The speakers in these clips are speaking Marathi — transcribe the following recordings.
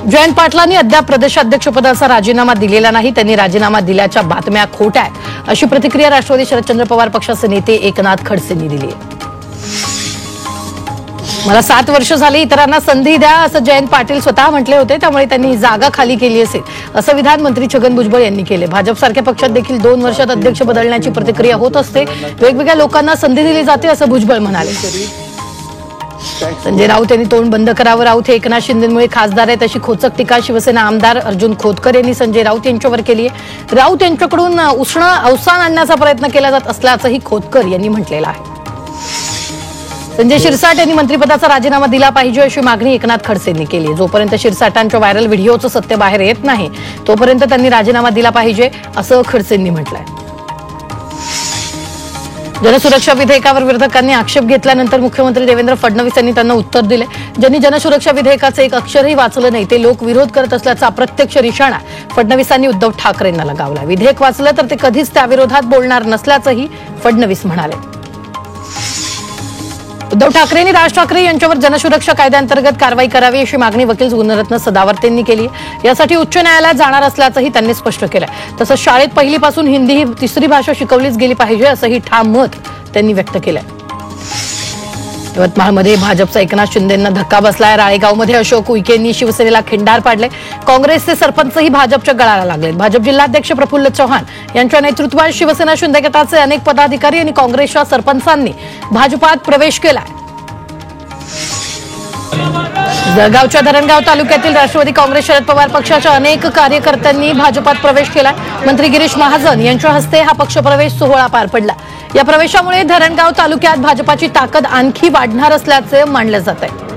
जयंत पाटलांनी अद्याप प्रदेशाध्यक्षपदाचा राजीनामा दिलेला नाही. त्यांनी राजीनामा दिल्याच्या बातम्या खोट्या आहेत अशी प्रतिक्रिया राष्ट्रवादी शरदचंद्र पवार पक्षाचे नेते एकनाथ खडसेंनी दिली आहे. मला 7 वर्ष झाली, इतरांना संधी द्या असं जयंत पाटील स्वतः म्हटले होते. त्यामुळे त्यांनी जागा खाली केली असेल असं विधान मंत्री छगन भुजबळ यांनी केले. भाजपसारख्या पक्षात देखील 2 वर्षात अध्यक्ष बदलण्याची प्रतिक्रिया होत असते. वेगवेगळ्या लोकांना संधी दिली जाते असं भुजबळ म्हणाले. संजय राऊत यांनी तोंड बंद करावं. राऊत हे एकनाथ शिंदेमुळे खासदार आहेत अशी खोचक टीका शिवसेना आमदार अर्जुन खोतकर यांनी संजय राऊत यांच्यावर केली आहे. राऊत यांच्याकडून उष्ण अवसान आणण्याचा प्रयत्न केला जात असल्याचंही खोतकर यांनी म्हटलेलं आहे. संजय शिरसाट यांनी मंत्रिपदाचा राजीनामा दिला पाहिजे अशी मागणी एकनाथ खडसेंनी केली. जोपर्यंत शिरसाटांच्या व्हायरल व्हिडिओचं सत्य बाहेर येत नाही तोपर्यंत त्यांनी राजीनामा दिला पाहिजे असं खडसेंनी म्हटलंय. जनसुरक्षा विधेयकावर विरोधकांनी आक्षेप घेतल्यानंतर मुख्यमंत्री देवेंद्र फडणवीस यांनी त्यांना उत्तर दिले. ज्यांनी जनसुरक्षा विधेयकाचं एक अक्षरही वाचलं नाही ते लोक विरोध करत असल्याचा अप्रत्यक्ष निशाणा फडणवीसांनी उद्धव ठाकरेंना लगावला. विधेयक वाचलं तर ते कधीच त्याविरोधात बोलणार नसल्याचंही फडणवीस म्हणाले. उद्धव ठाकरेंनी राज ठाकरे यांच्यावर जनसुरक्षा कायद्याअंतर्गत कारवाई करावी अशी मागणी वकील गुणरत्न सदावर्ते यांनी केली. यासाठी उच्च न्यायालयात जाणार असल्याचंही त्यांनी स्पष्ट केलं. तसंच शाळेत पहिलीपासून हिंदी ही तिसरी भाषा शिकवलीच गेली पाहिजे असंही ठाम मत त्यांनी व्यक्त केलंय. यवतमाळमध्ये भाजपचा एकनाथ शिंदेंना धक्का बसलाय. राळेगावमध्ये अशोक उईकेंनी शिवसेनेला खिंडार पाडले. काँग्रेसचे सरपंचही भाजपच्या गळाला लागले. भाजप जिल्हाध्यक्ष प्रफुल्ल चव्हाण यांच्या नेतृत्वात शिवसेना शिंदे गटाचे अनेक पदाधिकारी आणि काँग्रेसच्या सरपंचांनी भाजपात प्रवेश केलाय. जळगावच्या धरणगाव तालुक्यातील राष्ट्रवादी काँग्रेस शरद पवार पक्षाच्या अनेक कार्यकर्त्यांनी भाजपात प्रवेश केला. मंत्री गिरीश महाजन यांच्या हस्ते हा पक्षप्रवेश सोहळा पार पडला. या प्रवेशामुळे धरणगाव तालुक्यात भाजपाची ताकद आणखी वाढणार असल्याचे मानले जात आहे.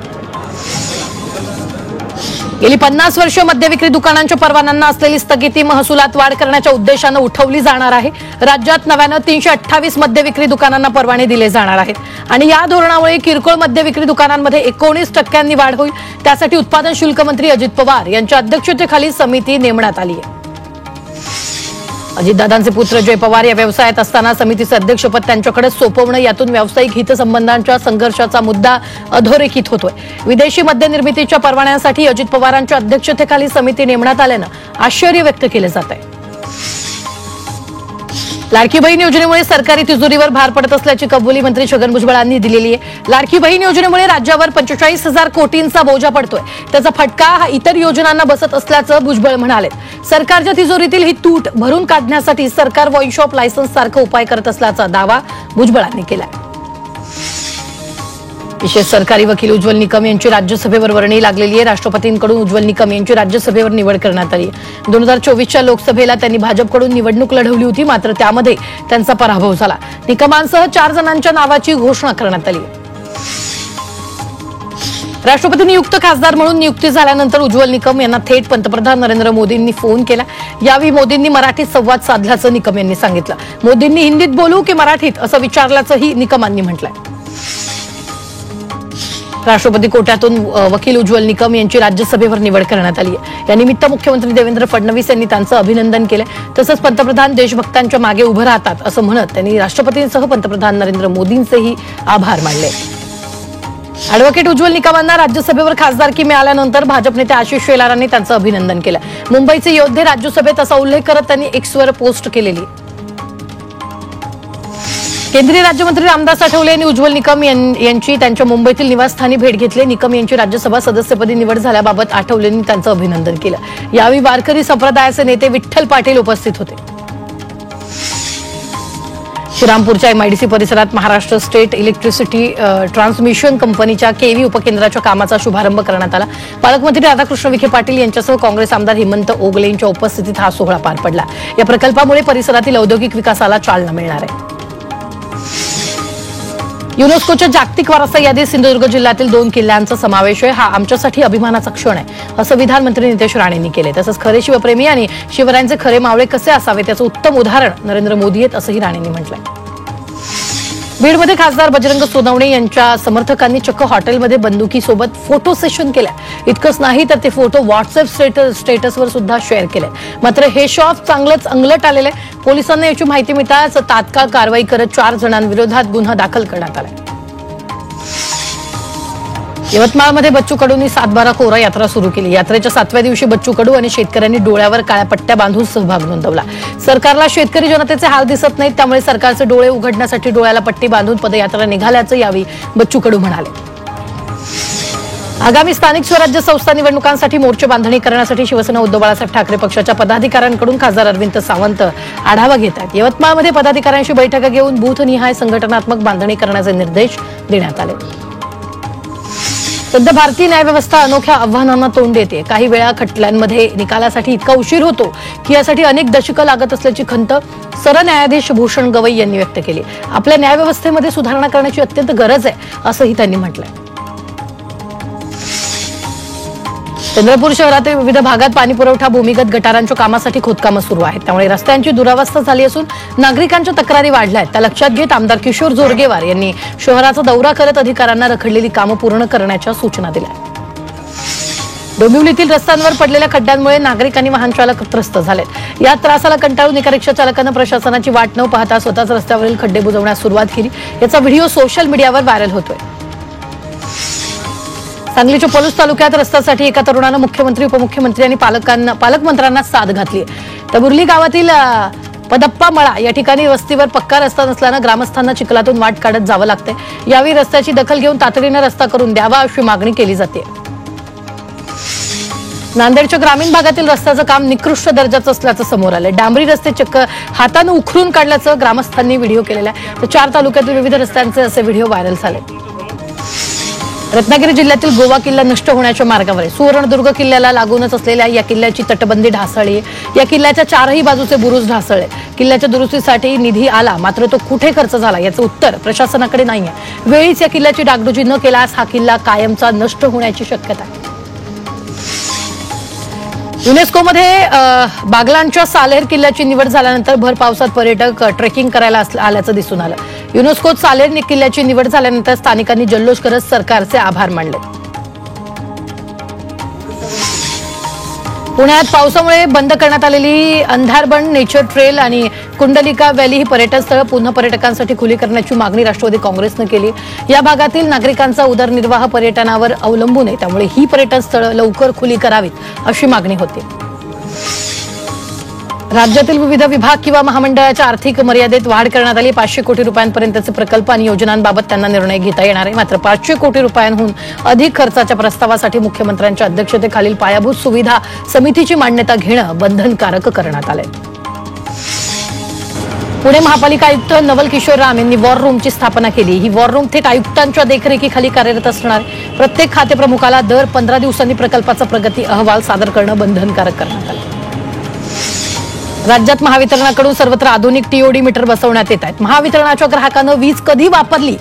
गेली 50 वर्ष मद्यविक्री दुकानांच्या परवान्यांना असलेली स्थगिती महसुलात वाढ करण्याच्या उद्देशानं उठवली जाणार आहे. राज्यात नव्यानं 328 मद्यविक्री दुकानांना परवाने दिले जाणार आहेत आणि या धोरणामुळे किरकोळ मद्यविक्री दुकानांमध्ये 19% वाढ होईल. त्यासाठी उत्पादन शुल्क मंत्री अजित पवार यांच्या अध्यक्षतेखाली समिती नेमण्यात आली आहे. अजितदादांचे पुत्र जय पवार या व्यवसायात असताना समितीचे अध्यक्षपद त्यांच्याकडे सोपवणं यातून व्यावसायिक हितसंबंधांच्या संघर्षाचा मुद्दा अधोरेखित होतोय. विदेशी मद्य निर्मितीच्या परवान्यांसाठी अजित पवारांच्या अध्यक्षतेखाली समिती नेमण्यात आल्यानं आश्चर्य व्यक्त केलं जात आहे. लाडकी बहीण योजनेमुळे सरकारी तिजोरीवर भार पडत असल्याची कबुली मंत्री छगन भुजबळांनी दिलेली आहे. लाडकी बहीण योजनेमुळे राज्यावर 45,000 कोटींचा बोजा पडतोय. त्याचा फटका हा इतर योजनांना बसत असल्याचं भुजबळ म्हणाले. सरकारच्या तिजोरीतील ही तूट भरून काढण्यासाठी सरकार वाईन शॉप लायसन्स सारखा उपाय करत असल्याचा दावा भुजबळांनी केला. विशेष सरकारी वकील उज्ज्वल निकम यांची राज्यसभेवर वर्णी लागलेली आहे. राष्ट्रपतींकडून उज्ज्वल निकम यांची राज्यसभेवर निवड करण्यात आली. 2024च्या लोकसभेला त्यांनी भाजपकडून निवडणूक लढवली होती, मात्र त्यामध्ये त्यांचा पराभव झाला. निकमांसह 4 जणांच्या नावाची घोषणा करण्यात आली. राष्ट्रपती नियुक्त खासदार म्हणून नियुक्ती झाल्यानंतर उज्ज्वल निकम यांना थेट पंतप्रधान नरेंद्र मोदींनी फोन केला. यावेळी मोदींनी मराठीत संवाद साधल्याचं निकम यांनी सांगितलं. मोदींनी हिंदीत बोलू की मराठीत असं विचारल्याचंही निकमांनी म्हटलंय. राष्ट्रपती कोट्यातून वकील उज्ज्वल निकम यांची राज्यसभेवर निवड करण्यात आली आहे. या निमित्त मुख्यमंत्री देवेंद्र फडणवीस यांनी त्यांचं अभिनंदन केलं. तसंच पंतप्रधान देशभक्तांच्या मागे उभं राहतात असं म्हणत त्यांनी राष्ट्रपतींसह पंतप्रधान नरेंद्र मोदींचेही आभार मानले. अॅडव्होकेट उज्ज्वल निकमांना राज्यसभेवर खासदारकी मिळाल्यानंतर भाजप नेते आशिष शेलारांनी त्यांचं अभिनंदन केलं. मुंबईचे योद्धे राज्यसभेत असा उल्लेख करत त्यांनी एक्सवर पोस्ट केलेली. केंद्रीय राज्यमंत्री रामदास आठवले यांनी उज्ज्वल निकम यांची त्यांच्या मुंबईतील निवासस्थानी भेट घेतली. निकम यांची राज्यसभा सदस्यपदी निवड झाल्याबाबत आठवलेंनी त्यांचं अभिनंदन केलं. यावेळी वारकरी संप्रदायाचे नेते विठ्ठल पाटील उपस्थित होते. श्रीरामपूरच्या एमआयडीसी परिसरात महाराष्ट्र स्टेट इलेक्ट्रिसिटी ट्रान्समिशन कंपनीच्या केव्ही उपकेंद्राच्या कामाचा शुभारंभ करण्यात आला. पालकमंत्री राधाकृष्ण विखे पाटील यांच्यासह काँग्रेस आमदार हेमंत ओगले यांच्या उपस्थितीत हा सोहळा पार पडला. या प्रकल्पामुळे परिसरातील औद्योगिक विकासाला चालना मिळणार आहे. युनेस्कोच्या जागतिक वारसा यादीत सिंधुदुर्ग जिल्ह्यातील 2 किल्ल्यांचा समावेश आहे. हा आमच्यासाठी अभिमानाचा क्षण आहे असं विधानमंत्री नितेश राणेंनी केले. तसंच खरे शिवप्रेमी आणि शिवरायांचे खरे मावळे कसे असावे त्याचं उत्तम उदाहरण नरेंद्र मोदी आहेत असंही राणेंनी म्हटलंय. बीडमध्ये खासदार बजरंग सोनवणे यांच्या समर्थकांनी चक्क हॉटेलमध्ये बंदुकीसोबत फोटो सेशन केलं. इतकंच नाही तर ते फोटो व्हॉट्सअप स्टेटसवर सुद्धा शेअर केले. मात्र हे शॉप चांगलंच अंगलट आलेलं आहे. पोलिसांना याची माहिती मिळताच तात्काळ कारवाई करत 4 जणांविरोधात गुन्हा दाखल करण्यात आला. यवतमाळमध्ये बच्चू कडूंनी 7/12 कोरा यात्रा सुरू केली। यात्रेच्या 7व्या दिवशी बच्चू कडू आणि शेतकऱ्यांनी डोळ्यावर काळ्या पट्ट्या बांधून सहभाग नोंदवला। सरकारला शेतकरी जनतेचे हाल दिसत नाहीत, त्यामुळे सरकारचे डोळे उघडण्यासाठी डोळ्याला पट्टी बांधून पदयात्रा निघाल्याचं यावेळी बच्चू कडू म्हणाले। आगामी स्थानिक स्वराज्य संस्था निवडणुकांसाठी मोर्चे बांधणी करण्यासाठी शिवसेना उद्धव बाळासाहेब ठाकरे पक्षाच्या पदाधिकाऱ्यांकडून खासदार अरविंद सावंत आढावा घेत आहेत। यवतमाळमध्ये पदाधिकाऱ्यांशी बैठका घेऊन बूथनिहाय संघटनात्मक बांधणी करण्याचे निर्देश देण्यात आले। सध्या भारतीय न्यायव्यवस्था अनोख्या आव्हानांना तोंड देते। काही वेळा खटल्यांमध्ये निकालासाठी इतका उशीर होतो की यासाठी अनेक दशकं लागत असल्याची खंत सरन्यायाधीश भूषण गवई यांनी व्यक्त केली। आपल्या न्यायव्यवस्थेमध्ये सुधारणा करण्याची अत्यंत गरज आहे असंही त्यांनी म्हटलंय। चंद्रपूर शहरातील विविध भागात पाणी पुरवठा भूमिगत गटारांच्या कामासाठी खोदकामं सुरू आहेत, त्यामुळे रस्त्यांची दुरावस्था झाली असून नागरिकांच्या तक्रारी वाढल्या आहेत। त्या लक्षात घेत आमदार किशोर जोरगेवार यांनी शहराचा दौरा करत अधिकाऱ्यांना रखडलेली कामं पूर्ण करण्याच्या सूचना दिल्या। डोंबिवलीतील रस्त्यांवर पडलेल्या खड्ड्यांमुळे नागरिक आणि वाहन चालक त्रस्त झालेत। या त्रासाला कंटाळून एका रिक्षा चालकानं प्रशासनाची वाट न पाहता स्वतःच रस्त्यावरील खड्डे बुजवण्यास सुरुवात केली। याचा व्हिडिओ सोशल मीडियावर व्हायरल होतोय। सांगलीच्या पलूस तालुक्यात रस्त्यासाठी एका तरुणानं मुख्यमंत्री, उपमुख्यमंत्री आणि पालकमंत्र्यांना साथ घातली। तर बुर्ली गावातील पदप्पा मळा या ठिकाणी वस्तीवर पक्का रस्ता नसल्यानं ग्रामस्थांना चिखलातून वाट काढत जावं लागतंय। यावेळी रस्त्याची दखल घेऊन तातडीनं रस्ता करून द्यावा अशी मागणी केली जाते। नांदेडच्या ग्रामीण भागातील रस्त्याचं काम निकृष्ट दर्जाचं असल्याचं समोर आलंय। डांबरी रस्ते चक्क हातानं उखरून काढल्याचं ग्रामस्थांनी व्हिडिओ केलेला आहे। तर 4 तालुक्यातील विविध रस्त्यांचे असे व्हिडिओ व्हायरल झाले। रत्नागिरी जिल्ह्यातील गोवा किल्ला नष्ट होण्याच्या मार्गावर आहे। सुवर्णदुर्ग किल्ल्याला लागूनच असलेल्या या किल्ल्याची तटबंदी ढासळली आहे। या किल्ल्याच्या 4ही बाजूचे बुरुज ढासळले। किल्ल्याच्या दुरुस्तीसाठी निधी आला, मात्र तो कुठे खर्च झाला याचं उत्तर प्रशासनाकडे नाहीये। वेळीच या किल्ल्याची डागडुजी न केल्यास हा किल्ला कायमचा नष्ट होण्याची शक्यता आहे। युनेस्कोमध्ये बागलाणच्या सालेर किल्ल्याची निवड झाल्यानंतर भर पावसात पर्यटक ट्रेकिंग करायला आल्याचं दिसून आलं। युनेस्कोत सालेर किल्ल्याची निवड झाल्यानंतर स्थानिकांनी जल्लोष करत सरकारचे आभार मानले। पुण्यात पावसामुळे बंद करण्यात आलेली अंधारबन नेचर ट्रेल आणि कुंडलिका व्हॅली ही पर्यटन स्थळं पुन्हा पर्यटकांसाठी खुली करण्याची मागणी राष्ट्रवादी काँग्रेसनं केली। या भागातील नागरिकांचा उदरनिर्वाह पर्यटनावर अवलंबून आहे, त्यामुळे ही पर्यटन स्थळं लवकर खुली करावीत अशी मागणी होती। राज्यातील विविध विभाग किंवा महामंडळाच्या आर्थिक मर्यादेत वाढ करण्यात आली। 500 कोटी रुपयांपर्यंतचे प्रकल्प आणि योजनांबाबत त्यांना निर्णय घेता येणार आहे। मात्र 500 कोटी रुपयांहून अधिक खर्चाच्या प्रस्तावासाठी मुख्यमंत्र्यांच्या अध्यक्षतेखालील पायाभूत सुविधा समितीची मान्यता घेणं बंधनकारक करण्यात आलंय। पुणे महापालिका आयुक्त नवल किशोर राम यांनी वॉर रूमची स्थापना केली। ही वॉर रूम थेट आयुक्तांच्या देखरेखीखाली कार्यरत असणार। प्रत्येक खातेप्रमुखाला दर 15 दिवसांनी प्रकल्पाचा प्रगती अहवाल सादर करणं बंधनकारक करण्यात आलं। राज्यात महावितरणाकडून सर्वत्र आधुनिक टीओडी मीटर बसवण्यात येत आहेत। महावितरणाच्या ग्राहकांना वीज कधी वापरली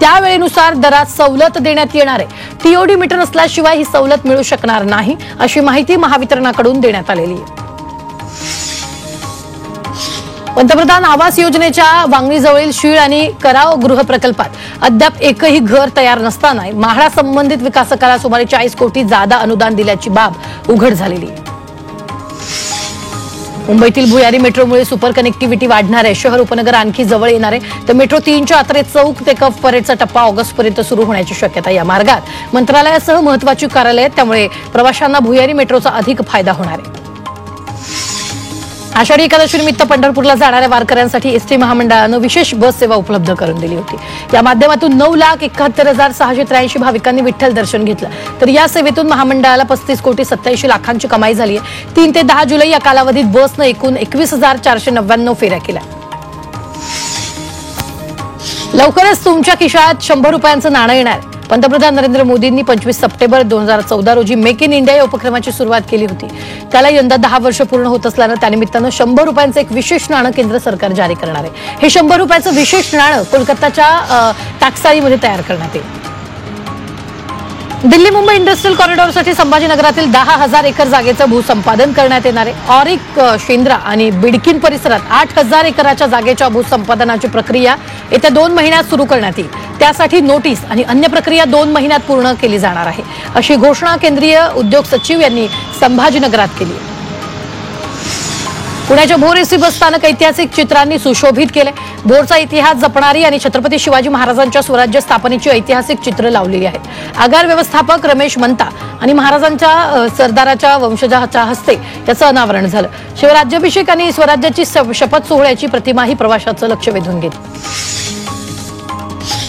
त्यावेळेनुसार दरात सवलत देण्यात येणार आहे। टीओडी मीटर असल्याशिवाय ही सवलत मिळू शकणार नाही अशी माहिती महावितरणाकडून देण्यात आलेली आहे। पंतप्रधान आवास योजनेच्या वांगणीजवळील शीळ आणि कराव गृह प्रकल्पात अद्याप एकही घर तयार नसताना म्हाडा संबंधित विकासकाला सुमारे 40 कोटी जादा अनुदान दिल्याची बाब उघड झालेली आहे। मुंबईतील भुयारी मेट्रोमुळे सुपर कनेक्टिव्हिटी वाढणार आहे। शहर उपनगर आणखी जवळ येणार आहे। तर मेट्रो 3च्या आत्रे चौक ते कफ परेडचा टप्पा ऑगस्टपर्यंत सुरू होण्याची शक्यता। या मार्गात मंत्रालयासह महत्वाची कार्यालय आहेत, त्यामुळे प्रवाशांना भुयारी मेट्रोचा अधिक फायदा होणार आहे। आषाढी एकादशीनिमित्त पंढरपूरला जाणाऱ्या वारकऱ्यांसाठी एसटी महामंडळानं विशेष बस सेवा उपलब्ध करून दिली होती। या माध्यमातून 9,71,683 भाविकांनी विठ्ठल दर्शन घेतलं। तर या सेवेतून महामंडळाला 35,87,00,000 कमाई झाली आहे। 3 ते 10 जुलै या कालावधीत बसनं एकूण 21,499 फेऱ्या केल्या। लवकरच तुमच्या खिशात 100 रुपयांचं नाणं येणार। पंतप्रधान नरेंद्र मोदींनी 25 सप्टेंबर 2014 रोजी मेक इन इंडिया या उपक्रमाची सुरुवात केली होती। त्याला यंदा 10 वर्ष पूर्ण होत असल्यानं त्यानिमित्तानं 100 रुपयांचं एक विशेष नाणं केंद्र सरकार जारी करणार आहे। हे 100 रुपयाचं विशेष नाणं कोलकाताच्या टाकसाळीमध्ये तयार करण्यात येईल। दिल्ली मुंबई इंडस्ट्रियल कॉरिडॉरसाठी संभाजीनगरातील 10,000 एकर जागेचं भूसंपादन करण्यात येणार आहे। ऑरिक, शेंद्रा आणि बिडकीन परिसरात 8,000 एकराच्या जागेच्या भूसंपादनाची प्रक्रिया येत्या 2 महिन्यात सुरू करण्यात येईल। त्यासाठी नोटीस आणि अन्य प्रक्रिया 2 महिन्यात पूर्ण केली जाणार आहे, अशी घोषणा केंद्रीय उद्योग सचिव यांनी संभाजीनगरात केली। पुण्याच्या भोर एसटी बस स्थानक ऐतिहासिक चित्रांनी सुशोभित केले। भोरचा इतिहास जपणारी आणि छत्रपती शिवाजी महाराजांच्या स्वराज्य स्थापनेची ऐतिहासिक चित्र लावलेली आहेत। आगार व्यवस्थापक रमेश मंता आणि महाराजांच्या सरदाराच्या वंशजाच्या हस्ते याचं अनावरण झालं। शिवराज्याभिषेक आणि स्वराज्याची शपथ सोहळ्याची प्रतिमाही प्रवाशाचं लक्ष वेधून घेतली।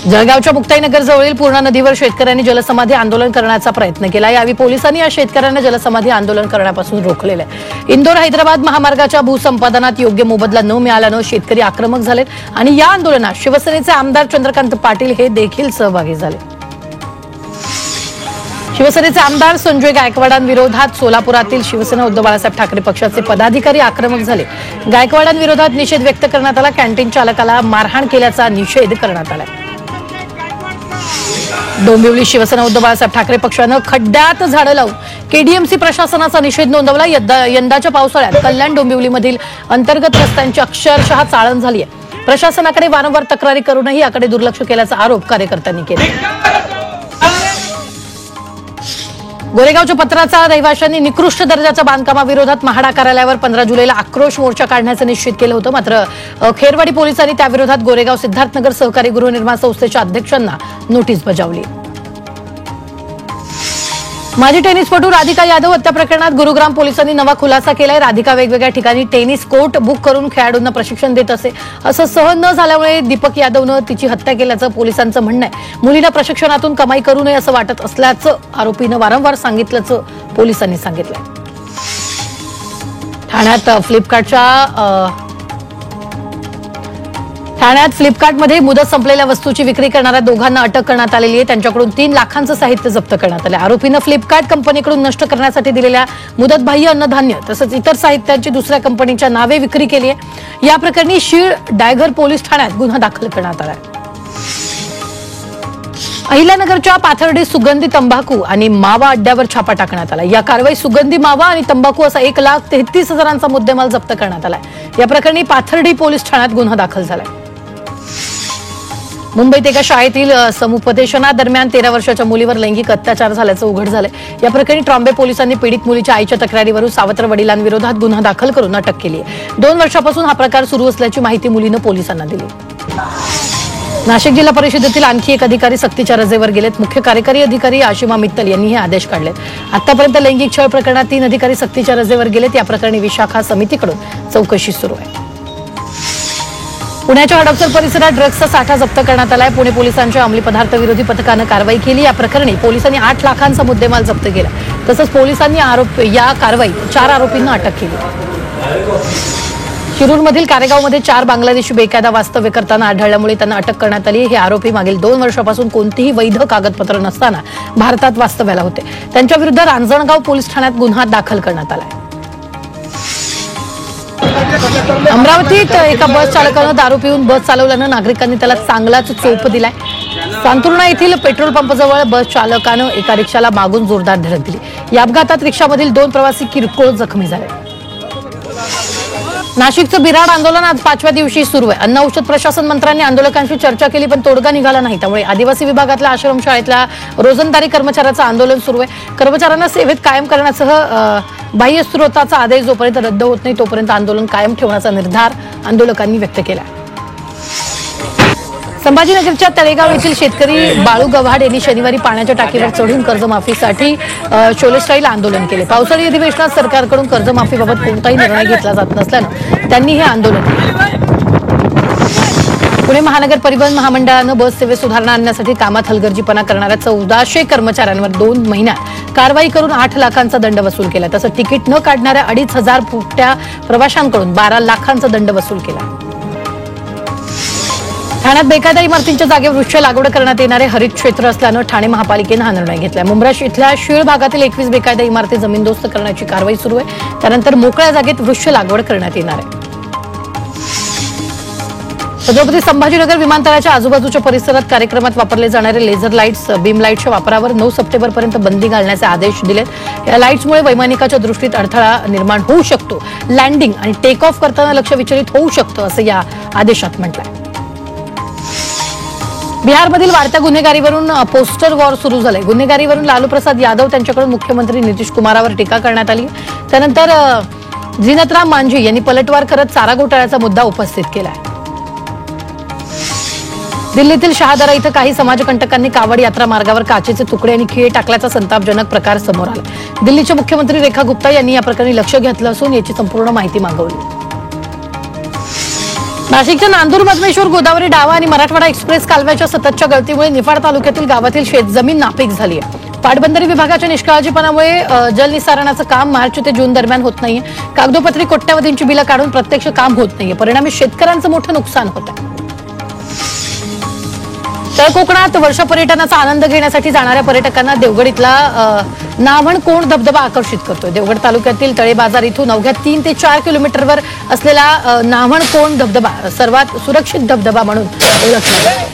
जळगावच्या मुक्ताईनगर जवळील पूर्णा नदीवर शेतकऱ्यांनी जलसमाधी आंदोलन करण्याचा प्रयत्न केला। यावेळी पोलिसांनी या शेतकऱ्यांना जलसमाधी आंदोलन करण्यापासून रोखलेलं आहे। इंदोर हैदराबाद महामार्गाच्या भूसंपादनात योग्य मोबदला न मिळाल्यानं शेतकरी आक्रमक झालेत आणि या आंदोलनात शिवसेनेचे आमदार चंद्रकांत पाटील हे देखील सहभागी झाले। शिवसेनेचे आमदार संजय गायकवाडांविरोधात सोलापुरातील शिवसेना उद्धव बाळासाहेब ठाकरे पक्षाचे पदाधिकारी आक्रमक झाले। गायकवाडांविरोधात निषेध व्यक्त करण्यात आला। कॅन्टीन चालकाला मारहाण केल्याचा निषेध करण्यात आला। डोंबिवली शिवसेना उद्धव बाळासाहेब ठाकरे पक्षानं खड्ड्यात झाडं लावून केडीएमसी प्रशासनाचा निषेध नोंदवला। यंदाच्या पावसाळ्यात कल्याण डोंबिवलीमधील अंतर्गत रस्त्यांची अक्षरशः चाळण झाली आहे। प्रशासनाकडे वारंवार तक्रारी करूनही याकडे दुर्लक्ष केल्याचा आरोप कार्यकर्त्यांनी केला। गोरेगावच्या पत्राचा रहिवाशांनी निकृष्ट दर्जाच्या बांधकामाविरोधात म्हाडा कार्यालयावर 15 जुलैला आक्रोश मोर्चा काढण्याचं निश्चित केलं होतं। मात्र खेरवाडी पोलिसांनी त्याविरोधात गोरेगाव सिद्धार्थनगर सहकारी गृहनिर्माण संस्थेच्या अध्यक्षांना नोटीस बजावली। माजी टेनिसपटू राधिका यादव हत्या प्रकरणात गुरुग्राम पोलिसांनी नवा खुलासा केलाय। राधिका वेगवेगळ्या ठिकाणी टेनिस कोर्ट बुक करून खेळाडूंना प्रशिक्षण देत असे। असं सहन न झाल्यामुळे दीपक यादवनं तिची हत्या केल्याचं पोलिसांचं म्हणणं आहे। मुलीला प्रशिक्षणातून कमाई करू नये असं वाटत असल्याचं आरोपीनं वारंवार सांगितल्याचं पोलिसांनी सांगितलंय। ठाण्यात फ्लिपकार्टमध्ये मुदत संपलेल्या वस्तूची विक्री करणाऱ्या दोघांना अटक करण्यात आलेली आहे। त्यांच्याकडून 3 लाखांचं साहित्य जप्त करण्यात आलं। आरोपीनं फ्लिपकार्ट कंपनीकडून नष्ट करण्यासाठी दिलेल्या मुदतबाह्य अन्नधान्य तसंच इतर साहित्याची दुसऱ्या कंपनीच्या नावे विक्री केली आहे। या प्रकरणी शीळ डायघर पोलीस ठाण्यात गुन्हा दाखल करण्यात आला आहे। अहिल्यानगरच्या पाथर्डी सुगंधी तंबाखू आणि मावा अड्ड्यावर छापा टाकण्यात आला। या कारवाईत सुगंधी मावा आणि तंबाखू असा 1,33,000चा मुद्देमाल जप्त करण्यात आलाय। या प्रकरणी पाथर्डी पोलीस ठाण्यात गुन्हा दाखल झालाय। मुंबईत एका शाळेतील समुपदेशनादरम्यान 13 वर्षाच्या मुलीवर लैंगिक अत्याचार झाल्याचं उघड झालंय। या प्रकरणी ट्रॉम्बे पोलिसांनी पीडित मुलीच्या आईच्या तक्रारीवरून सावत्र वडिलांविरोधात गुन्हा दाखल करून अटक केली आहे। 2 वर्षापासून हा प्रकार सुरू असल्याची माहिती मुलीनं पोलिसांना दिली। नाशिक जिल्हा परिषदेतील आणखी एक अधिकारी सक्तीच्या रजेवर गेलेत। मुख्य कार्यकारी अधिकारी आशिमा मित्तल यांनी हे आदेश काढलेत। आतापर्यंत लैंगिक छळ प्रकरणात 3 अधिकारी सक्तीच्या रजेवर गेलेत। या प्रकरणी विशाखा समितीकडून चौकशी सुरू आहे। पुण्याच्या हडपसर परिसरात ड्रग्सचा साठा जप्त करण्यात आलाय। पुणे पोलिसांच्या अंमली पदार्थ विरोधी पथकानं कारवाई केली। या प्रकरणी पोलिसांनी 8 लाखांचा मुद्देमाल जप्त केला। तसंच पोलिसांनी या कारवाईत 4 आरोपींना अटक केली। शिरूरमधील कारेगावमध्ये 4 बांगलादेशी बेकायदा वास्तव्य करताना आढळल्यामुळे त्यांना अटक करण्यात आली। हे आरोपी मागील 2 वर्षापासून कोणतीही वैध कागदपत्र नसताना भारतात वास्तव्याला होते। त्यांच्याविरुद्ध रांजणगाव पोलीस ठाण्यात गुन्हा दाखल करण्यात आलाय। अमरावतीत एका बस चालकानं दारू पिऊन बस चालवल्यानं नागरिकांनी त्याला चांगलाच चोप दिलाय। सांतुर्णा येथील पेट्रोल पंपजवळ बस चालकानं एका रिक्षाला मागून जोरदार धडक दिली। या अपघातात रिक्षामधील 2 प्रवासी किरकोळ जखमी झाले। नाशिकचं बिराड आंदोलन आज 5व्या दिवशी सुरू आहे। अन्न औषध प्रशासन मंत्र्यांनी आंदोलकांशी चर्चा केली पण तोडगा निघाला नाही। त्यामुळे आदिवासी विभागातल्या आश्रमशाळेतल्या रोजंदारी कर्मचाऱ्याचं आंदोलन सुरू आहे। कर्मचाऱ्यांना सेवेत कायम करण्यासह बाह्य स्रोताचा आदेश जोपर्यंत रद्द होत नाही तोपर्यंत आंदोलन कायम ठेवण्याचा निर्धार आंदोलकांनी व्यक्त केला। संभाजीनगरच्या तळेगाव येथील शेतकरी बाळू गव्हाड यांनी शनिवारी पाण्याच्या टाकीवर चढून कर्जमाफीसाठी शोलेस्टाईल आंदोलन केले। पावसाळी अधिवेशनात सरकारकडून कर्जमाफीबाबत कोणताही निर्णय घेतला जात नसल्यानं त्यांनी हे आंदोलन केले। पुणे महानगर परिवहन महामंडळानं बस सेवेत सुधारणा आणण्यासाठी कामात हलगर्जीपणा करणाऱ्या 1400 कर्मचाऱ्यांवर 2 महिन्यात कारवाई करून 8 लाखांचा दंड वसूल केला। तसंच तिकीट न काढणाऱ्या 2,500 फुटत्या प्रवाशांकडून 12 लाखांचा दंड वसूल केला। ठाण्यात बेकायदा इमारतींच्या जागेवर वृक्ष लागवड करण्यात येणारे हरित क्षेत्र असल्यानं ठाणे महापालिकेनं हा निर्णय घेतलाय। मुंब्रा इथल्या शीळ भागातील 21 बेकायदा इमारती जमीनदोस्त करण्याची कारवाई सुरू आहे। त्यानंतर मोकळ्या जागेत वृक्ष लागवड करण्यात येणार आहे। छत्रपती संभाजीनगर विमानतळाच्या आजूबाजूच्या परिसरात कार्यक्रमात वापरले जाणारे लेझर लाईट्स बीम लाईटच्या वापरावर 9 सप्टेंबरपर्यंत बंदी घालण्याचे आदेश दिलेत। या लाईट्समुळे वैमानिकाच्या दृष्टीत अडथळा निर्माण होऊ शकतो। लँडिंग आणि टेक ऑफ करताना लक्ष विचलित होऊ शकतं असं या आदेशात म्हटलंय। बिहारमधील वाढत्या गुन्हेगारीवरून पोस्टर वॉर सुरू झालंय। गुन्हेगारीवरून लालू प्रसाद यादव त्यांच्याकडून मुख्यमंत्री नितीश कुमारावर टीका करण्यात आली। त्यानंतर झिनतराम मांझी यांनी पलटवार करत चारा घोटाळ्याचा मुद्दा उपस्थित केलाय. दिल्लीतील शहादरा इथं काही समाजकंटकांनी कावड यात्रा मार्गावर काचेचे तुकडे आणि खिळे टाकल्याचा संतापजनक प्रकार समोर आला. दिल्लीच्या मुख्यमंत्री रेखा गुप्ता यांनी या प्रकरणी लक्ष घेतलं असून याची संपूर्ण माहिती मागवली. नाशिकच्या नांदूर मधमेश्वर गोदावरी डावा आणि मराठवाडा एक्सप्रेस कालव्याच्या सततच्या गळतीमुळे निफाड तालुक्यातील गावातील शेतजमीन नापीक झाली आहे. पाटबंधारे विभागाच्या निष्काळजीपणामुळे जलनिसारणाचं काम मार्च ते जून दरम्यान होत नाहीये. कागदोपत्री कोट्यावधींची बिलं काढून प्रत्यक्ष काम होत नाहीये. परिणामी शेतकऱ्यांचं मोठं नुकसान होत आहे. तर कोकणात वर्ष पर्यटनाचा आनंद घेण्यासाठी जाणाऱ्या पर्यटकांना देवगड इथला नाव्हणकोंड धबधबा आकर्षित करतोय. देवगड तालुक्यातील तळे बाजार इथून अवघ्या 3 ते 4 किलोमीटरवर असलेला नाव्हणकोंड धबधबा सर्वात सुरक्षित धबधबा म्हणून ओळखला जातो.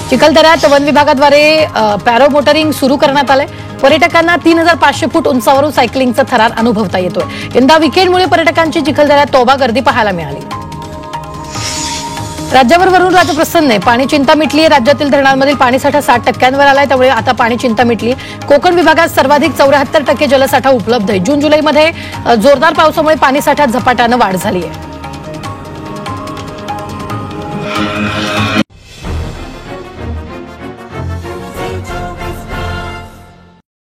चिखलदऱ्यात वन विभागाद्वारे पॅरो मोटरिंग सुरू करण्यात आलंय. पर्यटकांना 3500 फूट उंचावरून सायकलिंगचा थरार अनुभवता येतोय. यंदा विकेंडमुळे पर्यटकांची चिखलदऱ्यात तोबा गर्दी पाहायला मिळाली. राज्यावर वरून राज्य प्रसन्न आहे. पाणी चिंता मिटली आहे. राज्यातील धरणांमधील पाणीसाठा 60% आलाय. त्यामुळे आता पाणी चिंता मिटली. कोकण विभागात सर्वाधिक 74% जलसाठा उपलब्ध आहे. जून जुलैमध्ये जोरदार पावसामुळे पाणीसाठ्यात झपाट्यानं वाढ झाली आहे.